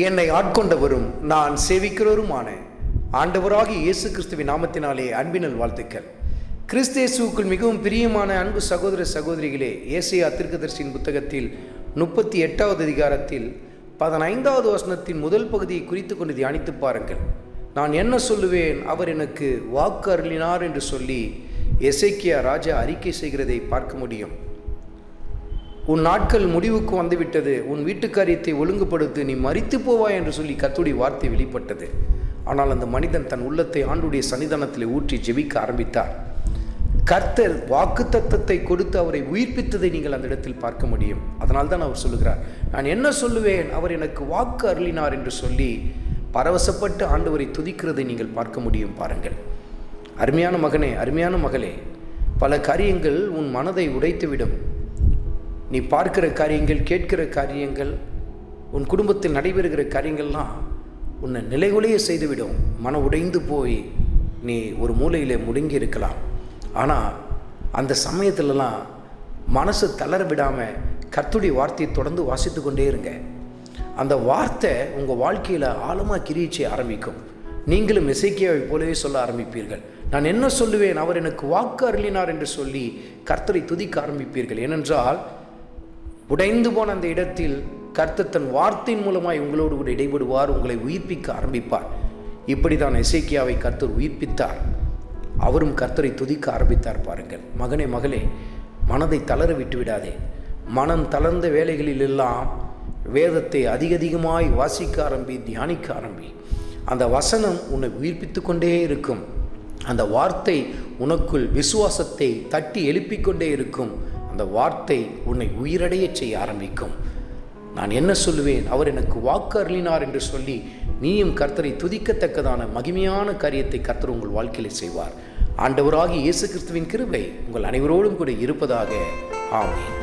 என்னை ஆட்கொண்டவரும் நான் சேவிக்கிறவருமான ஆண்டவராகிய இயேசு கிறிஸ்துவின் நாமத்தினாலே அன்பினல் வாழ்த்துக்கள். கிறிஸ்தேசுவுக்குள் மிகவும் பிரியமான அன்பு சகோதர சகோதரிகளே, ஏசாயா தீர்க்கதரிசியின் புத்தகத்தில் 38வது அதிகாரத்தில் 15வது வசனத்தின் முதல் பகுதியை குறித்து கொண்டு தியானித்து பாருங்கள். நான் என்ன சொல்லுவேன், அவர் எனக்கு வாக்கு அருளினார் என்று சொல்லி எசேக்கியா ராஜா அறிக்கை செய்கிறதை பார்க்க முடியும். உன் நாட்கள் முடிவுக்கு வந்துவிட்டது, உன் வீட்டு காரியத்தை ஒழுங்குபடுத்து, நீ மரித்து போவாய் என்று சொல்லி கர்த்தருடைய வார்த்தை வெளிப்பட்டது. ஆனால் அந்த மனிதன் தன் உள்ளத்தை ஆண்டுடைய சன்னிதானத்தில் ஊற்றி ஜெபிக்க ஆரம்பித்தார். கர்த்தர் வாக்கு தத்தத்தை கொடுத்து அவரை உயிர்ப்பித்ததை நீங்கள் அந்த இடத்தில் பார்க்க முடியும். அதனால் தான் அவர் சொல்லுகிறார், நான் என்ன சொல்லுவேன், அவர் எனக்கு வாக்கு அருளினார் என்று சொல்லி பரவசப்பட்டு ஆண்டவரை துதிக்கிறதை நீங்கள் பார்க்க முடியும். பாருங்கள், அருமையான மகனே, அருமையான மகளே, பல காரியங்கள் உன் மனதை உடைத்துவிடும். நீ பார்க்கிற காரியங்கள், கேட்கிற காரியங்கள், உன் குடும்பத்தில் நடைபெறுகிற காரியங்கள்லாம் உன்னை நிலைகுலைய செய்துவிடும். மன உடைந்து போய் நீ ஒரு மூலையில் முடங்கி இருக்கலாம். ஆனால் அந்த சமயத்திலலாம் மனசு தளர விடாமல் கர்த்தருடைய வார்த்தையை தொடர்ந்து வாசித்து கொண்டே இருங்க. அந்த வார்த்தை உங்கள் வாழ்க்கையில் ஆழமாக கிரியை செய்ய ஆரம்பிக்கும். நீங்களும் எசேக்கியாவை போலவே சொல்ல ஆரம்பிப்பீர்கள். நான் என்ன சொல்லுவேன், அவர் எனக்கு வாக்கு அருளினார் என்று சொல்லி கர்த்தரை துதிக்க ஆரம்பிப்பீர்கள். ஏனென்றால் உடைந்து போன அந்த இடத்தில் கர்த்தர் தன் வார்த்தையின் மூலமாய் உங்களோடு கூட இடைபடுவார், உங்களை உயிர்ப்பிக்க ஆரம்பிப்பார். இப்படி தான் எசேக்கியாவை கர்த்தர் உயிர்ப்பித்தார். அவரும் கர்த்தரை துதிக்க ஆரம்பித்தார். பாருங்கள் மகனே, மகளே, மனதை தளர விட்டு விடாதே. மனம் தளர்ந்த வேலைகளில் எல்லாம் வேதத்தை அதிகமாய் வாசிக்க ஆரம்பி, தியானிக்க ஆரம்பி. அந்த வசனம் உன்னை உயிர்ப்பித்து கொண்டே இருக்கும். அந்த வார்த்தை உனக்குள் விசுவாசத்தை தட்டி எழுப்பிக்கொண்டே இருக்கும். அந்த வார்த்தை உன்னை உயிரடைய செய்ய ஆரம்பிக்கும். நான் என்ன சொல்லுவேன், அவர் எனக்கு வாக்கு அருளினார் என்று சொல்லி நீயும் கர்த்தரை துதிக்கத்தக்கதான மகிமையான காரியத்தை கர்த்தர் உங்கள் வாழ்க்கையில் செய்வார். ஆண்டவராகிய இயேசு கிறிஸ்துவின் கிருபை உங்கள் அனைவரோடும் கூட இருப்பதாக. ஆமென்.